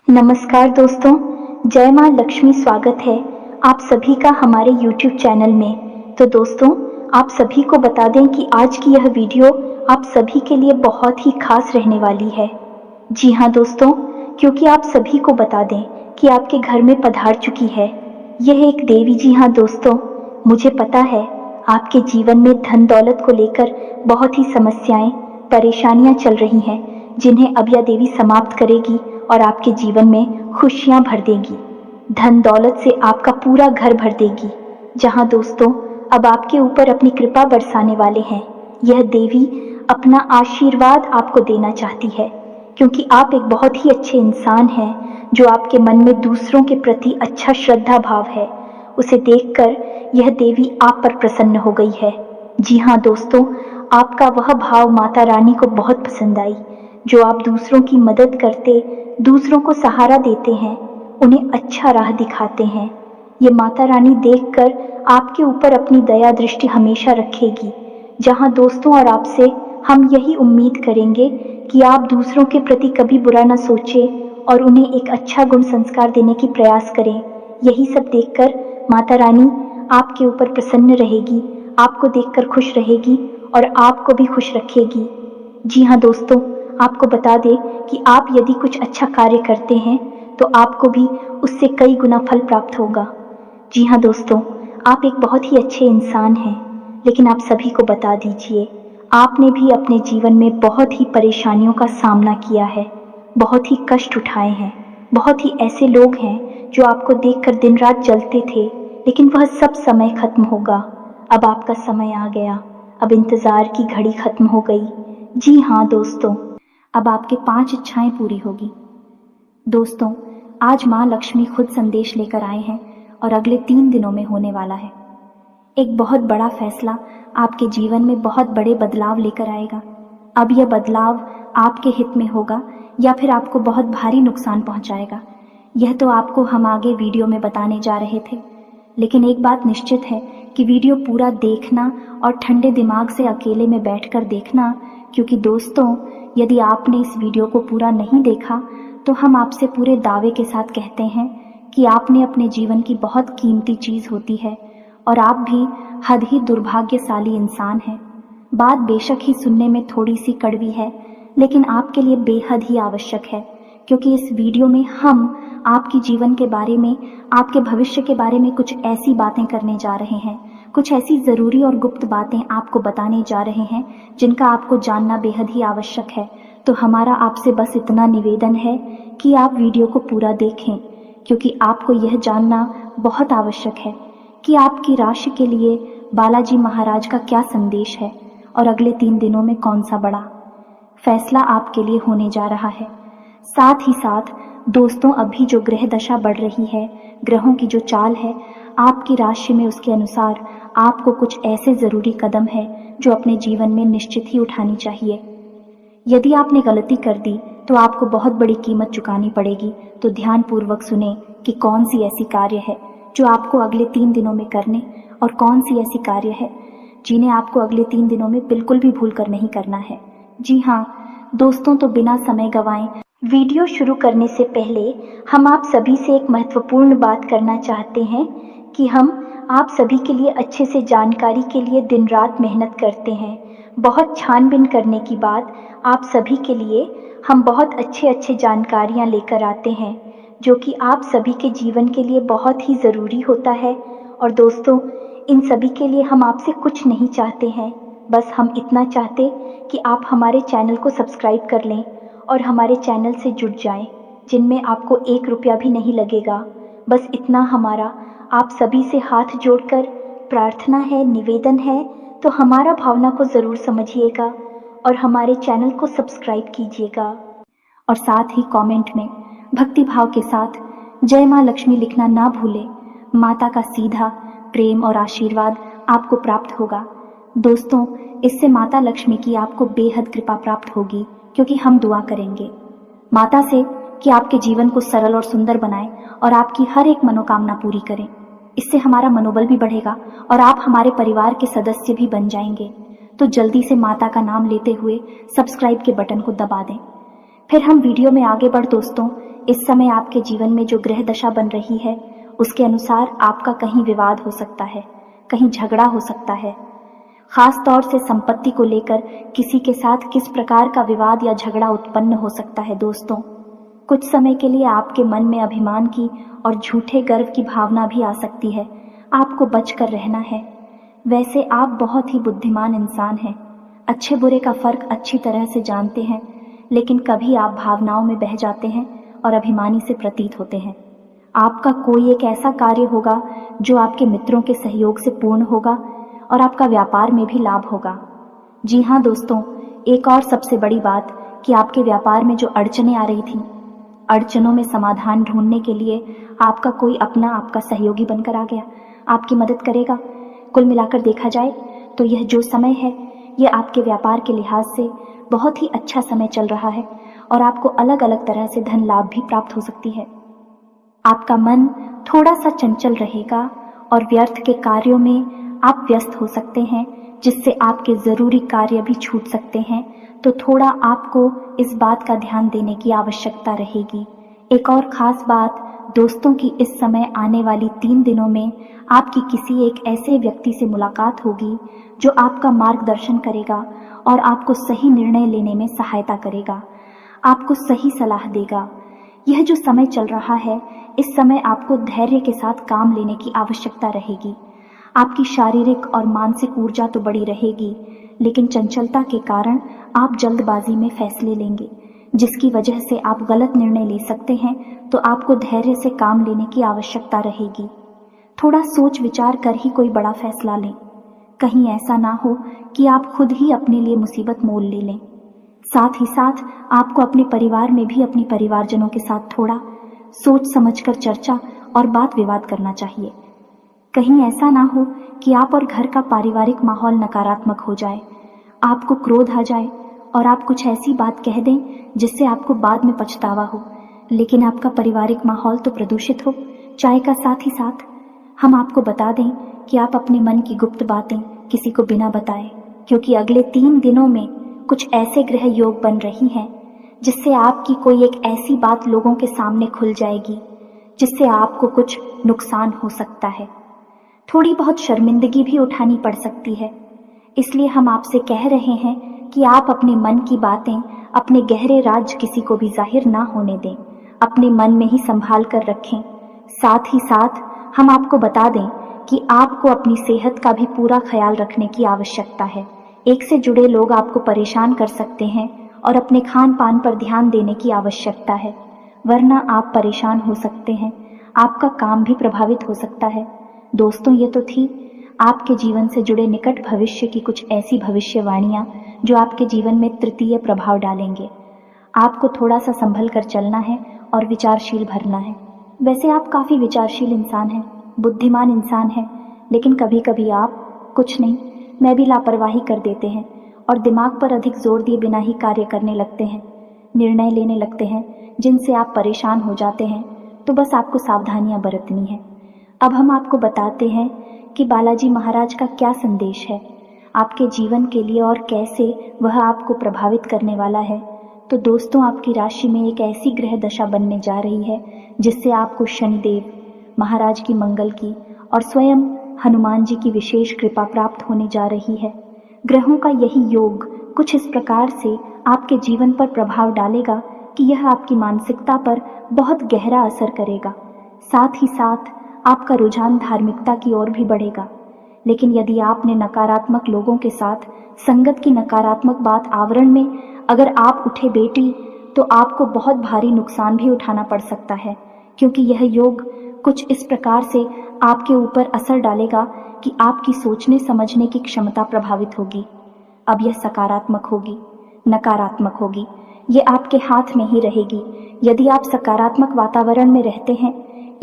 नमस्कार दोस्तों, जय माँ लक्ष्मी। स्वागत है आप सभी का हमारे YouTube चैनल में। तो दोस्तों, आप सभी को बता दें कि आज की यह वीडियो आप सभी के लिए बहुत ही खास रहने वाली है। जी हाँ दोस्तों, क्योंकि आप सभी को बता दें कि आपके घर में पधार चुकी है यह एक देवी। जी हाँ दोस्तों, मुझे पता है आपके जीवन में धन दौलत को लेकर बहुत ही समस्याएं, परेशानियां चल रही हैं, जिन्हें अब यह देवी समाप्त करेगी और आपके जीवन में खुशियां भर देगी। धन दौलत से आपका पूरा घर भर देगी। जहां दोस्तों अब आपके ऊपर अपनी कृपा बरसाने वाले हैं। यह देवी अपना आशीर्वाद आपको देना चाहती है, क्योंकि आप एक बहुत ही अच्छे इंसान हैं, जो आपके मन में दूसरों के प्रति अच्छा श्रद्धा भाव है। उसे देखकर यह देवी आप पर प्रसन्न हो गई है। जी हाँ दोस्तों, आपका वह भाव माता रानी को बहुत पसंद आई, जो आप दूसरों की मदद करते, दूसरों को सहारा देते हैं, उन्हें अच्छा राह दिखाते हैं। ये माता रानी देखकर आपके ऊपर अपनी दया दृष्टि हमेशा रखेगी। जहां दोस्तों और आपसे हम यही उम्मीद करेंगे कि आप दूसरों के प्रति कभी बुरा न सोचें और उन्हें एक अच्छा गुण संस्कार देने की प्रयास करें। यही सब देखकर माता रानी आपके ऊपर प्रसन्न रहेगी, आपको देखकर खुश रहेगी और आपको भी खुश रखेगी। जी हाँ दोस्तों, आपको बता दें कि आप यदि कुछ अच्छा कार्य करते हैं तो आपको भी उससे कई गुना फल प्राप्त होगा। जी हाँ दोस्तों, आप एक बहुत ही अच्छे इंसान हैं, लेकिन आप सभी को बता दीजिए, आपने भी अपने जीवन में बहुत ही परेशानियों का सामना किया है, बहुत ही कष्ट उठाए हैं। बहुत ही ऐसे लोग हैं जो आपको देखकर दिन रात जलते थे, लेकिन वह सब समय खत्म होगा। अब आपका समय आ गया, अब इंतजार की घड़ी खत्म हो गई। जी हाँ दोस्तों, अब आपके 5 इच्छाएं पूरी होगी। दोस्तों, आज माँ लक्ष्मी खुद संदेश लेकर आए हैं और अगले 3 दिनों में होने वाला है। एक बहुत बड़ा फैसला आपके जीवन में बहुत बड़े बदलाव लेकर आएगा। अब यह बदलाव आपके हित में होगा या फिर आपको बहुत भारी नुकसान पहुंचाएगा, यह तो आपको हम आगे वीडियो में बताने जा रहे थे। लेकिन एक बात निश्चित है कि वीडियो पूरा देखना और ठंडे दिमाग से अकेले में बैठकर देखना, क्योंकि दोस्तों यदि आपने इस वीडियो को पूरा नहीं देखा तो हम आपसे पूरे दावे के साथ कहते हैं कि आपने अपने जीवन की बहुत कीमती चीज़ होती है और आप भी हद ही दुर्भाग्यशाली इंसान हैं। बात बेशक ही सुनने में थोड़ी सी कड़वी है, लेकिन आपके लिए बेहद ही आवश्यक है, क्योंकि इस वीडियो में हम आपके जीवन के बारे में, आपके भविष्य के बारे में कुछ ऐसी बातें करने जा रहे हैं, कुछ ऐसी ज़रूरी और गुप्त बातें आपको बताने जा रहे हैं जिनका आपको जानना बेहद ही आवश्यक है। तो हमारा आपसे बस इतना निवेदन है कि आप वीडियो को पूरा देखें, क्योंकि आपको यह जानना बहुत आवश्यक है कि आपकी राशि के लिए बालाजी महाराज का क्या संदेश है और अगले 3 दिनों में कौन सा बड़ा फैसला आपके लिए होने जा रहा है। साथ ही साथ दोस्तों, अभी जो ग्रह दशा बढ़ रही है, ग्रहों की जो चाल है आपकी राशि में, उसके अनुसार आपको कुछ ऐसे ज़रूरी कदम है जो अपने जीवन में निश्चित ही उठानी चाहिए। यदि आपने गलती कर दी तो आपको बहुत बड़ी कीमत चुकानी पड़ेगी। तो ध्यानपूर्वक सुने कि कौन सी ऐसी कार्य है जो आपको अगले 3 दिनों में करने, और कौन सी ऐसी कार्य है जिन्हें आपको अगले 3 दिनों में बिल्कुल भी भूल कर नहीं करना है। जी हाँ दोस्तों, तो बिना समय गंवाए वीडियो शुरू करने से पहले हम आप सभी से एक महत्वपूर्ण बात करना चाहते हैं कि हम आप सभी के लिए अच्छे से जानकारी के लिए दिन रात मेहनत करते हैं। बहुत छानबीन करने के बाद आप सभी के लिए हम बहुत अच्छे जानकारियां लेकर आते हैं, जो कि आप सभी के जीवन के लिए बहुत ही ज़रूरी होता है। और दोस्तों, इन सभी के लिए हम आपसे कुछ नहीं चाहते हैं, बस हम इतना चाहते कि आप हमारे चैनल को सब्सक्राइब कर लें और हमारे चैनल से जुड़ जाएं, जिनमें आपको 1 रुपया भी नहीं लगेगा। बस इतना हमारा आप सभी से हाथ जोड़कर प्रार्थना है, निवेदन है। तो हमारा भावना को ज़रूर समझिएगा और हमारे चैनल को सब्सक्राइब कीजिएगा, और साथ ही कमेंट में भक्ति भाव के साथ जय माँ लक्ष्मी लिखना ना भूलें। माता का सीधा प्रेम और आशीर्वाद आपको प्राप्त होगा। दोस्तों, इससे माता लक्ष्मी की आपको बेहद कृपा प्राप्त होगी, क्योंकि हम दुआ करेंगे माता से कि आपके जीवन को सरल और सुंदर बनाए और आपकी हर एक मनोकामना पूरी करें। इससे हमारा मनोबल भी बढ़ेगा और आप हमारे परिवार के सदस्य भी बन जाएंगे। तो जल्दी से माता का नाम लेते हुए सब्सक्राइब के बटन को दबा दें। फिर हम वीडियो में आगे बढ़ दोस्तों, इस समय आपके जीवन में जो ग्रह दशा बन रही है उसके अनुसार आपका कहीं विवाद हो सकता है, कहीं झगड़ा हो सकता है। खास तौर से संपत्ति को लेकर किसी के साथ किस प्रकार का विवाद या झगड़ा उत्पन्न हो सकता है दोस्तों। कुछ समय के लिए आपके मन में अभिमान की और झूठे गर्व की भावना भी आ सकती है। आपको बचकर रहना है। वैसे आप बहुत ही बुद्धिमान इंसान हैं, अच्छे बुरे का फर्क अच्छी तरह से जानते हैं, लेकिन कभी आप भावनाओं में बह जाते हैं और अभिमानी से प्रतीत होते हैं। आपका कोई एक ऐसा कार्य होगा जो आपके मित्रों के सहयोग से पूर्ण होगा और आपका व्यापार में भी लाभ होगा। जी हाँ दोस्तों, एक और सबसे बड़ी बात कि आपके व्यापार में जो अड़चनें आ रही थीं, अड़चनों में समाधान ढूंढने के लिए आपका कोई अपना आपका सहयोगी बनकर आ गया, आपकी मदद करेगा। कुल मिलाकर देखा जाए तो यह जो समय है यह आपके व्यापार के लिहाज से बहुत ही अच्छा समय चल रहा है और आपको अलग अलग तरह से धन लाभ भी प्राप्त हो सकती है। आपका मन थोड़ा सा चंचल रहेगा और व्यर्थ के कार्यों में आप व्यस्त हो सकते हैं, जिससे आपके ज़रूरी कार्य भी छूट सकते हैं। तो थोड़ा आपको इस बात का ध्यान देने की आवश्यकता रहेगी। एक और ख़ास बात दोस्तों की, इस समय आने वाली 3 दिनों में आपकी किसी एक ऐसे व्यक्ति से मुलाकात होगी जो आपका मार्गदर्शन करेगा और आपको सही निर्णय लेने में सहायता करेगा, आपको सही सलाह देगा। यह जो समय चल रहा है, इस समय आपको धैर्य के साथ काम लेने की आवश्यकता रहेगी। आपकी शारीरिक और मानसिक ऊर्जा तो बड़ी रहेगी, लेकिन चंचलता के कारण आप जल्दबाजी में फैसले लेंगे, जिसकी वजह से आप गलत निर्णय ले सकते हैं। तो आपको धैर्य से काम लेने की आवश्यकता रहेगी। थोड़ा सोच विचार कर ही कोई बड़ा फैसला लें, कहीं ऐसा ना हो कि आप खुद ही अपने लिए मुसीबत मोल ले लें। साथ ही साथ आपको अपने परिवार में भी अपने परिवारजनों के साथ थोड़ा सोच समझकर चर्चा और बात विवाद करना चाहिए। कहीं ऐसा ना हो कि आप और घर का पारिवारिक माहौल नकारात्मक हो जाए, आपको क्रोध आ जाए और आप कुछ ऐसी बात कह दें जिससे आपको बाद में पछतावा हो, लेकिन आपका पारिवारिक माहौल तो प्रदूषित हो। चाय का साथ ही साथ हम आपको बता दें कि आप अपने मन की गुप्त बातें किसी को बिना बताए, क्योंकि अगले 3 दिनों में कुछ ऐसे ग्रह योग बन रही हैं जिससे आपकी कोई एक ऐसी बात लोगों के सामने खुल जाएगी जिससे आपको कुछ नुकसान हो सकता है। थोड़ी बहुत शर्मिंदगी भी उठानी पड़ सकती है। इसलिए हम आपसे कह रहे हैं कि आप अपने मन की बातें, अपने गहरे राज किसी को भी जाहिर ना होने दें, अपने मन में ही संभाल कर रखें। साथ ही साथ हम आपको बता दें कि आपको अपनी सेहत का भी पूरा ख्याल रखने की आवश्यकता है। एक से जुड़े लोग आपको परेशान कर सकते हैं और अपने खान पान पर ध्यान देने की आवश्यकता है, वरना आप परेशान हो सकते हैं, आपका काम भी प्रभावित हो सकता है। दोस्तों, ये तो थी आपके जीवन से जुड़े निकट भविष्य की कुछ ऐसी भविष्यवाणियां जो आपके जीवन में तृतीय प्रभाव डालेंगे। आपको थोड़ा सा संभल कर चलना है और विचारशील भरना है। वैसे आप काफ़ी विचारशील इंसान हैं, बुद्धिमान इंसान हैं, लेकिन कभी कभी आप कुछ नहीं, मैं भी लापरवाही कर देते हैं और दिमाग पर अधिक जोर दिए बिना ही कार्य करने लगते हैं, निर्णय लेने लगते हैं जिनसे आप परेशान हो जाते हैं। तो बस आपको सावधानियां बरतनी है। अब हम आपको बताते हैं कि बालाजी महाराज का क्या संदेश है आपके जीवन के लिए और कैसे वह आपको प्रभावित करने वाला है। तो दोस्तों, आपकी राशि में एक ऐसी ग्रह दशा बनने जा रही है जिससे आपको शनिदेव महाराज की, मंगल की और स्वयं हनुमान जी की विशेष कृपा प्राप्त होने जा रही है। ग्रहों का यही योग कुछ इस प्रकार से आपके जीवन पर प्रभाव डालेगा कि यह आपकी मानसिकता पर बहुत गहरा असर करेगा। साथ ही साथ आपका रुझान धार्मिकता की ओर भी बढ़ेगा। लेकिन यदि आपने नकारात्मक लोगों के साथ संगत की नकारात्मक बात आवरण में अगर आप उठे बेटी, तो आपको बहुत भारी नुकसान भी उठाना पड़ सकता है, क्योंकि यह योग कुछ इस प्रकार से आपके ऊपर असर डालेगा कि आपकी सोचने समझने की क्षमता प्रभावित होगी। अब यह सकारात्मक होगी, नकारात्मक होगी, ये आपके हाथ में ही रहेगी। यदि आप सकारात्मक वातावरण में रहते हैं,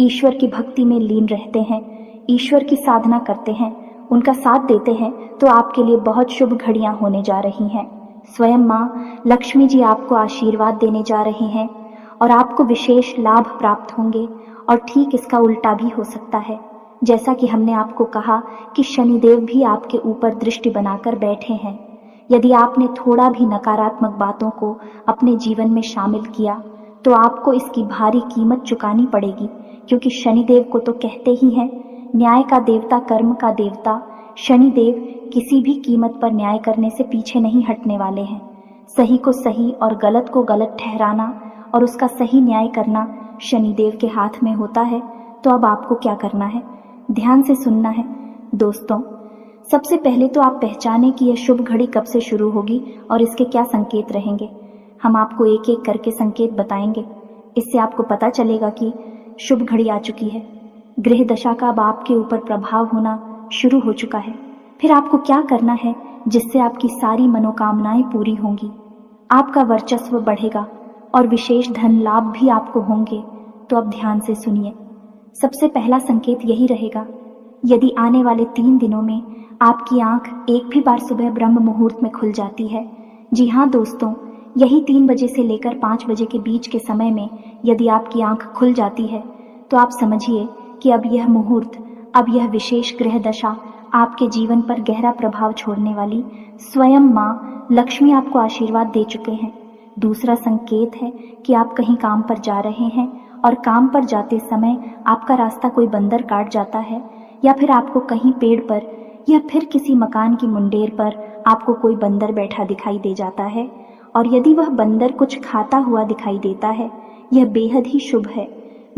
ईश्वर की भक्ति में लीन रहते हैं, ईश्वर की साधना करते हैं, उनका साथ देते हैं, तो आपके लिए बहुत शुभ घड़ियां होने जा रही हैं। स्वयं माँ लक्ष्मी जी आपको आशीर्वाद देने जा रही हैं और आपको विशेष लाभ प्राप्त होंगे। और ठीक इसका उल्टा भी हो सकता है, जैसा कि हमने आपको कहा कि शनिदेव भी आपके ऊपर दृष्टि बनाकर बैठे हैं। यदि आपने थोड़ा भी नकारात्मक बातों को अपने जीवन में शामिल किया तो आपको इसकी भारी कीमत चुकानी पड़ेगी, क्योंकि शनिदेव को तो कहते ही हैं न्याय का देवता, कर्म का देवता। शनिदेव किसी भी कीमत पर न्याय करने से पीछे नहीं हटने वाले हैं। सही को सही और गलत को गलत ठहराना और उसका सही न्याय करना शनिदेव के हाथ में होता है। तो अब आपको क्या करना है, ध्यान से सुनना है दोस्तों। सबसे पहले तो आप पहचानें कि यह शुभ घड़ी कब से शुरू होगी और इसके क्या संकेत रहेंगे। हम आपको एक एक करके संकेत बताएंगे। इससे आपको पता चलेगा कि शुभ घड़ी आ चुकी है, ग्रह दशा का अब आपके ऊपर प्रभाव होना शुरू हो चुका है। फिर आपको क्या करना है जिससे आपकी सारी मनोकामनाएं पूरी होंगी, आपका वर्चस्व बढ़ेगा और विशेष धन लाभ भी आपको होंगे। तो अब ध्यान से सुनिए। सबसे पहला संकेत यही रहेगा, यदि आने वाले 3 दिनों में आपकी आंख एक भी बार सुबह ब्रह्म मुहूर्त में खुल जाती है, जी हाँ दोस्तों, यही 3 बजे से लेकर 5 बजे के बीच के समय में यदि आपकी आंख खुल जाती है, तो आप समझिए कि अब यह मुहूर्त, अब यह विशेष ग्रह दशा आपके जीवन पर गहरा प्रभाव छोड़ने वाली स्वयं माँ लक्ष्मी आपको आशीर्वाद दे चुके हैं। दूसरा संकेत है कि आप कहीं काम पर जा रहे हैं और काम पर जाते समय आपका रास्ता कोई बंदर काट जाता है, या फिर आपको कहीं पेड़ पर या फिर किसी मकान की मुंडेर पर आपको कोई बंदर बैठा दिखाई दे जाता है, और यदि वह बंदर कुछ खाता हुआ दिखाई देता है, यह बेहद ही शुभ है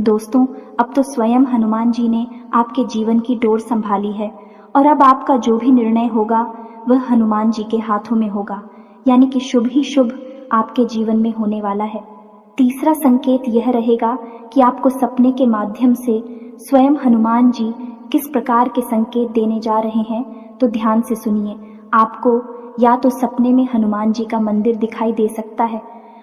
दोस्तों। अब तो स्वयं हनुमान जी ने आपके जीवन की डोर संभाली है और अब आपका जो भी निर्णय होगा वह हनुमान जी के हाथों में होगा, यानी कि शुभ ही शुभ आपके जीवन में होने वाला है। तीसरा संकेत यह रहेगा कि आपको सपने के माध्यम से स्वयं हनुमान जी किस प्रकार के संकेत देने जा रहे हैं, तो ध्यान से सुनिए। आपको या तो सपने में हनुमान जी का मंदिर दिखाई दे सकता है,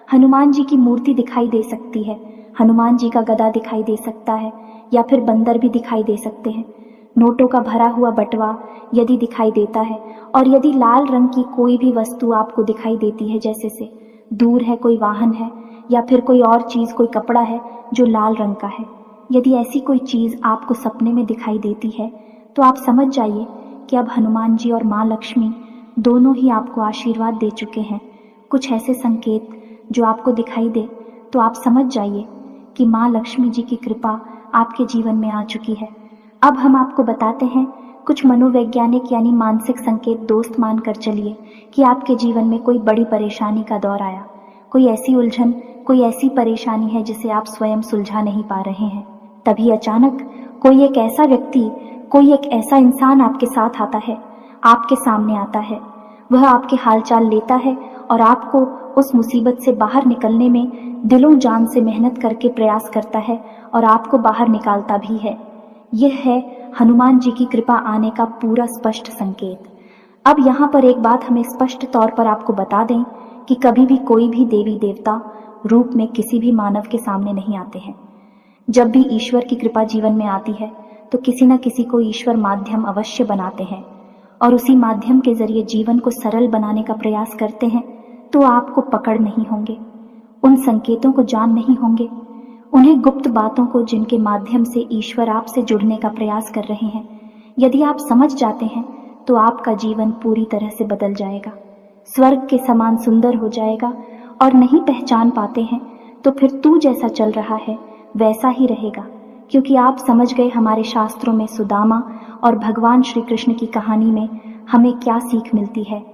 हनुमान जी की मूर्ति दिखाई दे सकती है, हनुमान जी का गदा दिखाई दे सकता है, या फिर बंदर भी दिखाई दे सकते हैं। नोटों का भरा हुआ बटवा यदि दिखाई देता है, और यदि लाल रंग की कोई भी वस्तु आपको दिखाई देती है, जैसे से दूर है कोई वाहन है या फिर कोई और चीज, कोई कपड़ा है जो लाल रंग का है, यदि ऐसी कोई चीज आपको सपने में दिखाई देती है, तो आप समझ जाइए कि अब हनुमान जी और माँ लक्ष्मी दोनों ही आपको आशीर्वाद दे चुके हैं। कुछ ऐसे संकेत जो आपको दिखाई दे तो आप समझ जाइए कि माँ लक्ष्मी जी की कृपा आपके जीवन में आ चुकी है। अब हम आपको बताते हैं कुछ मनोवैज्ञानिक यानी मानसिक संकेत। दोस्त मानकर चलिए कि आपके जीवन में कोई बड़ी परेशानी का दौर आया, कोई ऐसी उलझन, कोई ऐसी परेशानी है जिसे आप स्वयं सुलझा नहीं पा रहे हैं। तभी अचानक कोई एक ऐसा व्यक्ति, कोई एक ऐसा इंसान आपके साथ आता है, आपके सामने आता है। वह आपके हालचाल लेता है और आपको उस मुसीबत से बाहर निकलने में दिलों जान से मेहनत करके प्रयास करता है और आपको बाहर निकालता भी है। यह है हनुमान जी की कृपा आने का पूरा स्पष्ट संकेत। अब यहाँ पर एक बात हमें स्पष्ट तौर पर आपको बता दें कि कभी भी कोई भी देवी देवता रूप में किसी भी मानव के सामने नहीं आते हैं। जब भी ईश्वर की कृपा जीवन में आती है तो किसी न किसी को ईश्वर माध्यम अवश्य बनाते हैं और उसी माध्यम के जरिए जीवन को सरल बनाने का प्रयास करते हैं। तो आपको पकड़ नहीं होंगे, उन संकेतों को जान नहीं होंगे, उन्हें गुप्त बातों को जिनके माध्यम से ईश्वर आपसे जुड़ने का प्रयास कर रहे हैं। यदि आप समझ जाते हैं तो आपका जीवन पूरी तरह से बदल जाएगा, स्वर्ग के समान सुंदर हो जाएगा। और नहीं पहचान पाते हैं तो फिर तू जैसा चल रहा है वैसा ही रहेगा, क्योंकि आप समझ गए हमारे शास्त्रों में सुदामा और भगवान श्री कृष्ण की कहानी में हमें क्या सीख मिलती है।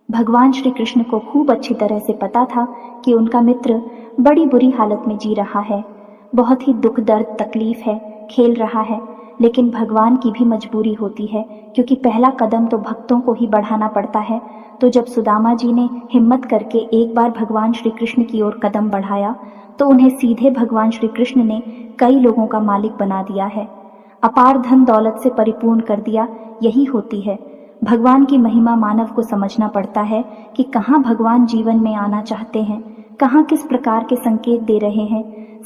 भगवान श्री कृष्ण को खूब अच्छी तरह से पता था कि उनका मित्र बड़ी बुरी हालत में जी रहा है, बहुत ही दुख दर्द तकलीफ है, खेल रहा है, लेकिन भगवान की भी मजबूरी होती है, क्योंकि पहला कदम तो भक्तों को ही बढ़ाना पड़ता है। तो जब सुदामा जी ने हिम्मत करके एक बार भगवान श्री कृष्ण की ओर कदम बढ़ाया तो उन्हें सीधे भगवान श्री कृष्ण ने कई लोगों का मालिक बना दिया है, अपार धन दौलत से परिपूर्ण कर दिया। यही होती है भगवान की महिमा। मानव को समझना पड़ता है कि कहाँ भगवान जीवन में आना चाहते हैं, कहाँ किस प्रकार के संकेत दे रहे हैं।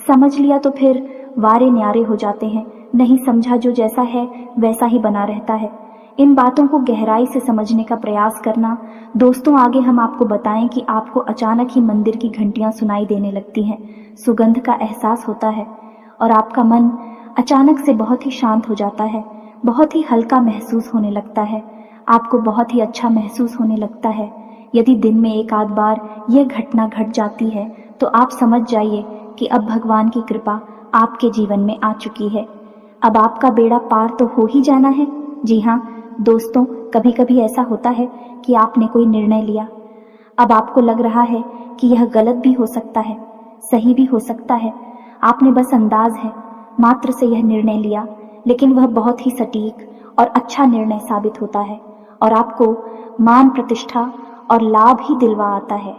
समझ लिया तो फिर वारे न्यारे हो जाते हैं, नहीं समझा जो जैसा है वैसा ही बना रहता है। इन बातों को गहराई से समझने का प्रयास करना। दोस्तों आगे हम आपको बताएं कि आपको अचानक ही मंदिर की घंटियां सुनाई देने लगती हैं, सुगंध का एहसास होता है और आपका मन अचानक से बहुत ही शांत हो जाता है, बहुत ही हल्का महसूस होने लगता है, आपको बहुत ही अच्छा महसूस होने लगता है। यदि दिन में एक आध बार यह घटना घट जाती है तो आप समझ जाइए कि अब भगवान की कृपा आपके जीवन में आ चुकी है। अब आपका बेड़ा पार तो हो ही जाना है। जी हाँ दोस्तों, कभी कभी ऐसा होता है कि आपने कोई निर्णय लिया, अब आपको लग रहा है कि यह गलत भी हो सकता है, सही भी हो सकता है। आपने बस अंदाज है मात्र से यह निर्णय लिया, लेकिन वह बहुत ही सटीक और अच्छा निर्णय साबित होता है और आपको मान प्रतिष्ठा और लाभ ही दिलवा आता है।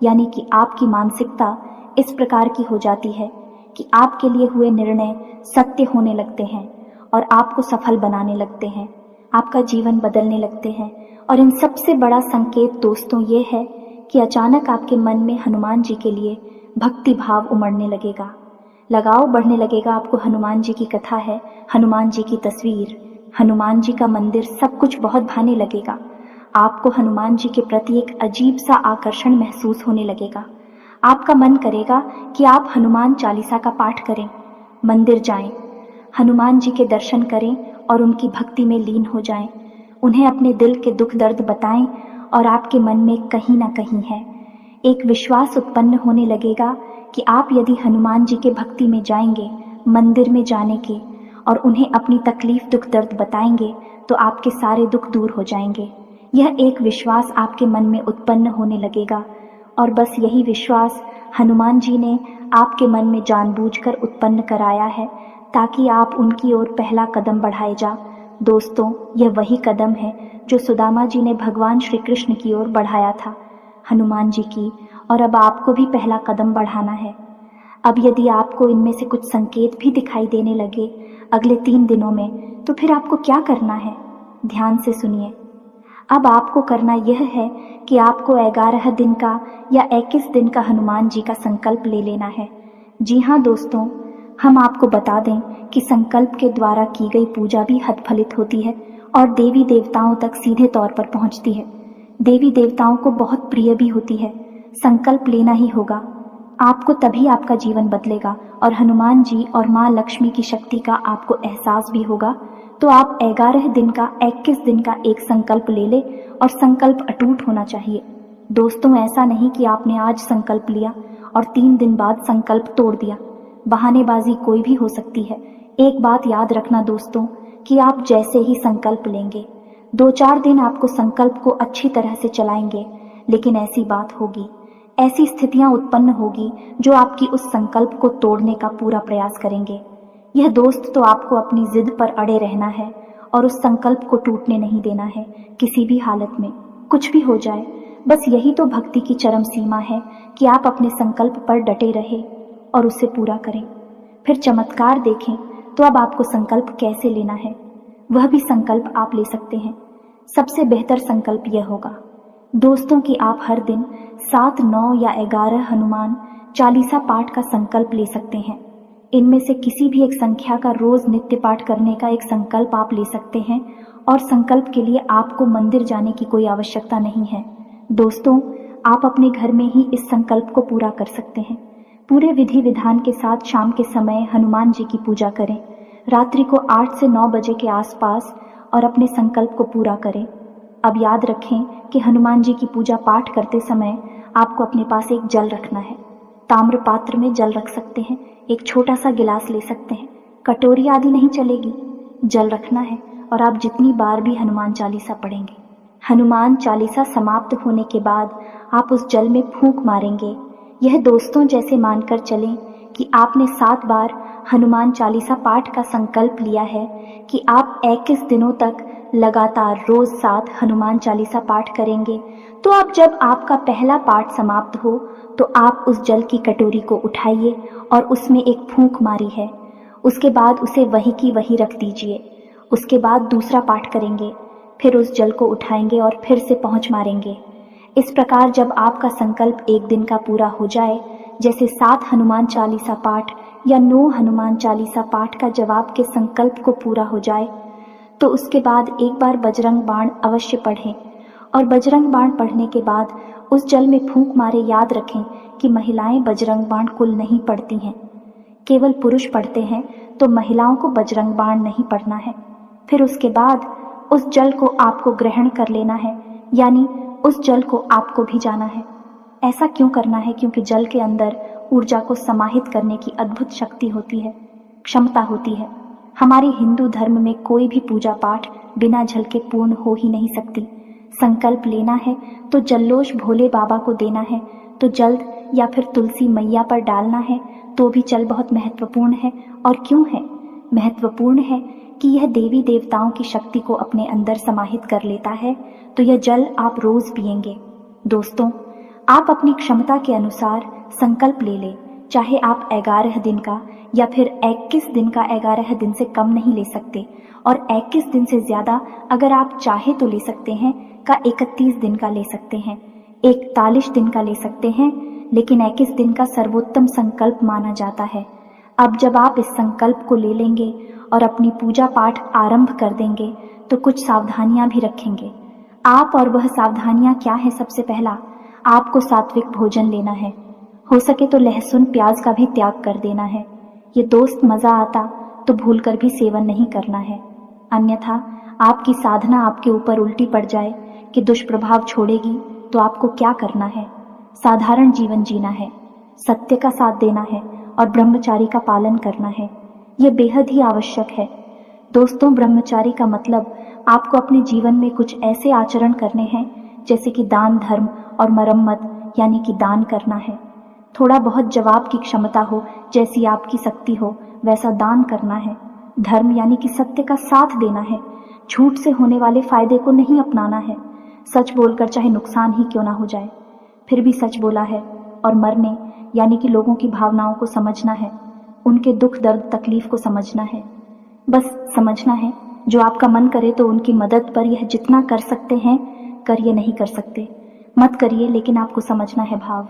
यानी कि आपकी मानसिकता इस प्रकार की हो जाती है कि आपके लिए हुए निर्णय सत्य होने लगते हैं और आपको सफल बनाने लगते हैं, आपका जीवन बदलने लगते हैं। और इन सबसे बड़ा संकेत दोस्तों ये है कि अचानक आपके मन में हनुमान जी के लिए भक्ति भाव उमड़ने लगेगा, लगाव बढ़ने लगेगा। आपको हनुमान जी की कथा है, हनुमान जी की तस्वीर, हनुमान जी का मंदिर, सब कुछ बहुत भाने लगेगा। आपको हनुमान जी के प्रति एक अजीब सा आकर्षण महसूस होने लगेगा। आपका मन करेगा कि आप हनुमान चालीसा का पाठ करें, मंदिर जाएं, हनुमान जी के दर्शन करें और उनकी भक्ति में लीन हो जाएं, उन्हें अपने दिल के दुख दर्द बताएं। और आपके मन में कहीं ना कहीं है एक विश्वास उत्पन्न होने लगेगा कि आप यदि हनुमान जी के भक्ति में जाएंगे, मंदिर में जाने के, और उन्हें अपनी तकलीफ दुख दर्द बताएंगे तो आपके सारे दुख दूर हो जाएंगे। यह एक विश्वास आपके मन में उत्पन्न होने लगेगा और बस यही विश्वास हनुमान जी ने आपके मन में जानबूझकर उत्पन्न कराया है ताकि आप उनकी ओर पहला कदम बढ़ाए जा। दोस्तों, यह वही कदम है जो सुदामा जी ने भगवान श्री कृष्ण की ओर बढ़ाया था, हनुमान जी की, और अब आपको भी पहला कदम बढ़ाना है। अब यदि आपको इनमें से कुछ संकेत भी दिखाई देने लगे अगले 3 दिनों में, तो फिर आपको क्या करना है? ध्यान से सुनिए। अब आपको करना यह है कि आपको 11 दिन का या 21 दिन का हनुमान जी का संकल्प ले लेना है। जी हाँ दोस्तों, हम आपको बता दें कि संकल्प के द्वारा की गई पूजा भी हतफलित होती है और देवी देवताओं तक सीधे तौर पर पहुंचती है। देवी देवताओं को बहुत प्रिय भी होती है। संकल्प लेना ही होगा, आपको तभी आपका जीवन बदलेगा और हनुमान जी और माँ लक्ष्मी की शक्ति का आपको एहसास भी होगा। तो आप 11 दिन का 21 दिन का एक संकल्प ले ले और संकल्प अटूट होना चाहिए। दोस्तों, ऐसा नहीं कि आपने आज संकल्प लिया और 3 दिन बाद संकल्प तोड़ दिया। बहानेबाजी कोई भी हो सकती है। एक बात याद रखना दोस्तों कि आप जैसे ही संकल्प लेंगे, 2-4 दिन आपको संकल्प को अच्छी तरह से चलाएंगे, लेकिन ऐसी बात होगी, ऐसी स्थितियां उत्पन्न होगी जो आपकी उस संकल्प को तोड़ने का पूरा प्रयास करेंगे। यह दोस्त तो आपको अपनी जिद पर अड़े रहना है और उस संकल्प को टूटने नहीं देना है किसी भी हालत में, कुछ भी हो जाए। बस यही तो भक्ति की चरम सीमा है कि आप अपने संकल्प पर डटे रहे और उसे पूरा करें। फिर चमत्कार देखें। तो अब आपको संकल्प कैसे लेना है, वह भी संकल्प आप ले सकते हैं। सबसे बेहतर संकल्प यह होगा दोस्तों कि आप हर दिन 7, 9 या 11 हनुमान चालीसा पाठ का संकल्प ले सकते हैं। इनमें से किसी भी एक संख्या का रोज नित्य पाठ करने का एक संकल्प आप ले सकते हैं और संकल्प के लिए आपको मंदिर जाने की कोई आवश्यकता नहीं है। दोस्तों, आप अपने घर में ही इस संकल्प को पूरा कर सकते हैं। पूरे विधि विधान के साथ शाम के समय हनुमान जी की पूजा करें, रात्रि को 8 से 9 बजे के आसपास, और अपने संकल्प को पूरा करें। अब याद रखें कि हनुमान जी की पूजा पाठ करते समय आपको अपने पास एक जल रखना है। ताम्र पात्र में जल रख सकते हैं, एक छोटा सा गिलास ले सकते हैं, कटोरी आदि नहीं चलेगी, जल रखना है। और आप जितनी बार भी हनुमान चालीसा पढ़ेंगे, हनुमान चालीसा समाप्त होने के बाद आप उस जल में फूंक मारेंगे। यह दोस्तों जैसे मानकर चलें कि आपने 7 बार हनुमान चालीसा पाठ का संकल्प लिया है कि आप 21 दिनों तक लगातार रोज 7 हनुमान चालीसा पाठ करेंगे। तो अब जब आपका पहला पाठ समाप्त हो तो आप उस जल की कटोरी को उठाइए और उसमें एक फूंक मारी है, उसके बाद उसे वही की वही रख दीजिए। उसके बाद दूसरा पाठ करेंगे, फिर उस जल को उठाएंगे और फिर से पहुंच मारेंगे। इस प्रकार जब आपका संकल्प 1 दिन का पूरा हो जाए, जैसे 7 हनुमान चालीसा पाठ या 9 हनुमान चालीसा पाठ का जब आपके संकल्प को पूरा हो जाए, तो उसके बाद एक बार बजरंग बाण अवश्य पढ़ें। और बजरंग बाण पढ़ने के बाद उस जल में फूंक मारे। याद रखें कि महिलाएं बजरंग बाण कुल नहीं पढ़ती हैं, केवल पुरुष पढ़ते हैं, तो महिलाओं को बजरंग बाण नहीं पढ़ना है। फिर उसके बाद उस जल को आपको ग्रहण कर लेना है, यानी उस जल को आपको भी जाना है। ऐसा क्यों करना है? क्योंकि जल के अंदर ऊर्जा को समाहित करने की अद्भुत शक्ति होती है, क्षमता होती है। हमारे हिंदू धर्म में कोई भी पूजा पाठ बिना जल के पूर्ण हो ही नहीं सकती। संकल्प लेना है तो जल्लोश भोले बाबा को देना है, तो जल्द या फिर तुलसी मैया पर डालना है तो भी जल बहुत महत्वपूर्ण है। और क्यों है महत्वपूर्ण? है कि यह देवी देवताओं की शक्ति को अपने अंदर समाहित कर लेता है। तो यह जल आप रोज पिएंगे। दोस्तों, आप अपनी क्षमता के अनुसार संकल्प ले लें, चाहे आप 11 दिन का या फिर 21 दिन का, 11 दिन से कम नहीं ले सकते, और 21 दिन से ज्यादा अगर आप चाहे तो ले सकते हैं, का 31 दिन का ले सकते हैं, 41 दिन का ले सकते हैं, लेकिन 21 दिन का सर्वोत्तम संकल्प माना जाता है। अब जब आप इस संकल्प को ले लेंगे और अपनी पूजा पाठ आरंभ कर देंगे तो कुछ सावधानियां भी रखेंगे आप। और वह सावधानियां क्या है? सबसे पहला, आपको सात्विक भोजन लेना है। हो सके तो लहसुन प्याज का भी त्याग कर देना है। ये दोस्त मजा आता तो भूलकर भी सेवन नहीं करना है, अन्यथा आपकी साधना आपके ऊपर उल्टी पड़ जाए कि दुष्प्रभाव छोड़ेगी तो आपको क्या करना है? साधारण जीवन जीना है, सत्य का साथ देना है और ब्रह्मचारी का पालन करना है। यह बेहद ही आवश्यक है। दोस्तों, ब्रह्मचारी का मतलब आपको अपने जीवन में कुछ ऐसे आचरण करने हैं जैसे कि दान, धर्म और मरम्मत, यानी कि दान करना है। थोड़ा बहुत जवाब की क्षमता हो, जैसी आपकी शक्ति हो वैसा दान करना है। धर्म यानी कि सत्य का साथ देना है। झूठ से होने वाले फायदे को नहीं अपनाना है। सच बोलकर चाहे नुकसान ही क्यों ना हो जाए, फिर भी सच बोला है। और मरने यानी कि लोगों की भावनाओं को समझना है, उनके दुख दर्द तकलीफ को समझना है। बस समझना है। जो आपका मन करे तो उनकी मदद पर यह जितना कर सकते हैं करिए, नहीं कर सकते मत करिए, लेकिन आपको समझना है भाव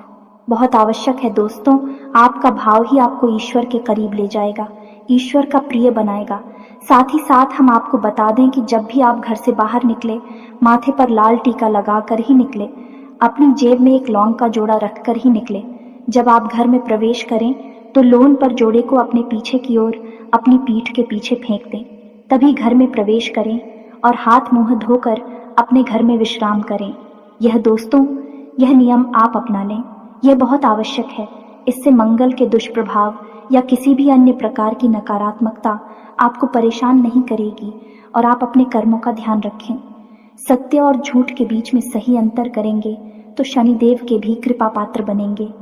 बहुत आवश्यक है। दोस्तों, आपका भाव ही आपको ईश्वर के करीब ले जाएगा, ईश्वर का प्रिय बनाएगा। साथ ही साथ हम आपको बता दें कि जब भी आप घर से बाहर निकले, माथे पर लाल टीका लगाकर ही निकले, अपनी जेब में एक लौंग का जोड़ा रखकर ही निकले। जब आप घर में प्रवेश करें तो लोन पर जोड़े को अपने पीछे की ओर अपनी पीठ के पीछे फेंक दें, तभी घर में प्रवेश करें और हाथ मुंह धोकर अपने घर में विश्राम करें। यह दोस्तों, यह नियम आप अपना लें, यह बहुत आवश्यक है। इससे मंगल के दुष्प्रभाव या किसी भी अन्य प्रकार की नकारात्मकता आपको परेशान नहीं करेगी और आप अपने कर्मों का ध्यान रखें। सत्य और झूठ के बीच में सही अंतर करेंगे तो शनिदेव के भी कृपा पात्र बनेंगे।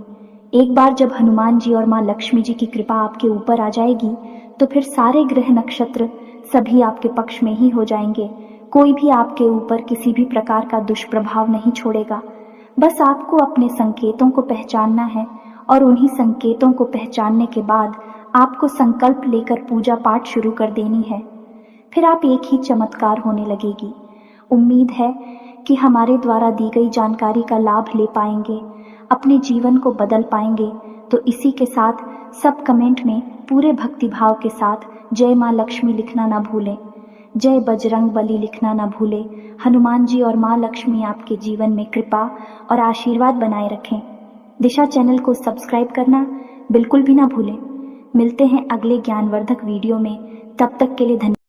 एक बार जब हनुमान जी और माँ लक्ष्मी जी की कृपा आपके ऊपर आ जाएगी तो फिर सारे ग्रह नक्षत्र सभी आपके पक्ष में ही हो जाएंगे। कोई भी आपके ऊपर किसी भी प्रकार का दुष्प्रभाव नहीं छोड़ेगा। बस आपको अपने संकेतों को पहचानना है और उन्हीं संकेतों को पहचानने के बाद आपको संकल्प लेकर पूजा पाठ शुरू कर देनी है। फिर आप एक ही चमत्कार होने लगेगी। उम्मीद है कि हमारे द्वारा दी गई जानकारी का लाभ ले पाएंगे, अपने जीवन को बदल पाएंगे। तो इसी के साथ सब कमेंट में पूरे भक्तिभाव के साथ जय माँ लक्ष्मी लिखना ना भूलें, जय बजरंग बली लिखना ना भूलें। हनुमान जी और माँ लक्ष्मी आपके जीवन में कृपा और आशीर्वाद बनाए रखें। दिशा चैनल को सब्सक्राइब करना बिल्कुल भी ना भूलें। मिलते हैं अगले ज्ञानवर्धक वीडियो में, तब तक के लिए धन्यवाद।